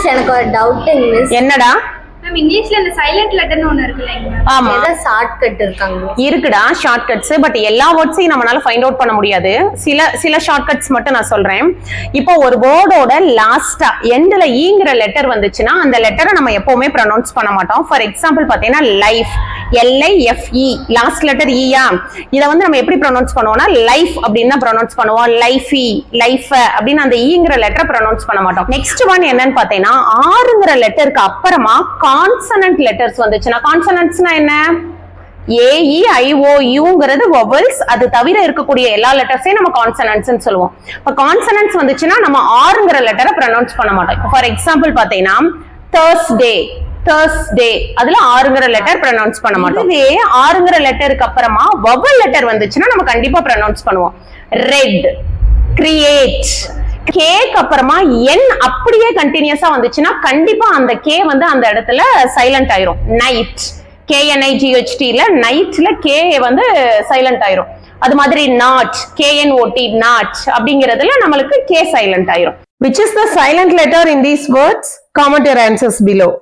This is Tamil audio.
மிஸ் எனக்கு ஒரு டவுட்டுங்க மிஸ். என்னடா? மேம் இங்கிலீஷ்ல இந்த சைலண்ட் லெட்டர்னு ஒன்னு இருக்குல்ல. ஆமா, ஏதாவது ஷார்ட்கட் இருக்காங்க? இருக்குடா ஷார்ட்கட்ஸ். பட் எல்லா வேர்ட்ஸையும் நம்மளால ஃபைண்ட் அவுட் பண்ண முடியாது. சில ஷார்ட்கட்ஸ் மட்டும் நான் சொல்றேன். இப்போ ஒரு வேர்டோட லாஸ்டா எண்ட்ல ஈங்கிற லெட்டர் வந்துச்சுன்னா அந்த லெட்டரை நம்ம எப்பவுமே ப்ரொனவுன்ஸ் பண்ண மாட்டோம். ஃபார் எக்ஸாம்பிள் பாத்தீங்கன்னா லைஃப், LIFE, லாஸ்ட் லெட்டர் ஈயா. இதை வந்து நம்ம எப்படி ப்ரொனவுன்ஸ் பண்ணுவோம்னா லைஃப் அப்படின்னு தான் ப்ரொனவுன்ஸ் பண்ணுவோம். லைஃபி, லைஃப் அப்படின்னு அந்த ஈங்கிற லெட்டரை ப்ரொனவுன்ஸ் பண்ண மாட்டோம். நெக்ஸ்ட் ஒன் என்னன்னு பாத்தீங்கன்னா ஆறுங்கிற லெட்டருக்கு அப்புறமா கான்சனன்ட் லெட்டர்ஸ் வந்துச்சுன்னா, கான்சனன்ட்ஸ்னா என்ன? AEIOUங்கிறது வவல்ஸ். அது தவிர இருக்கக்கூடிய எல்லா லெட்டர்ஸையும் நம்ம கான்சனன்ட்ஸ் சொல்லுவோம். இப்ப கான்சனன்ட்ஸ் வந்துச்சுன்னா நம்ம ஆறுங்கிற லெட்டரை ப்ரொனவுன்ஸ் பண்ண மாட்டோம். ஃபார் எக்ஸாம்பிள் பாத்தீங்கன்னா Thursday, அதுல ஆறுங்கிற லெட்டர் ப்ரொனவுன்ஸ் பண்ண மாட்டோம். இதே ஆறுங்கிற லெட்டருக்கு அப்புறமா வவல் லெட்டர் வந்துச்சுன்னா நம்ம கண்டிப்பா ப்ரொனவுன்ஸ் பண்ணுவோம். Red, create. கேக்கு அப்புறமா என் அப்படியே கண்டினியூஸா வந்துச்சுன்னா கண்டிப்பா அந்த கே வந்து அந்த இடத்துல சைலண்ட் ஆயிரும். நைட், KNIGHT நைட்ல கே வந்து சைலண்ட் ஆயிரும். அது மாதிரி நாட், KNOT நாட் அப்படிங்கிறதுல நம்மளுக்கு கே சைலண்ட் ஆயிரும். Which is the silent letter in these words? Comment your answers below.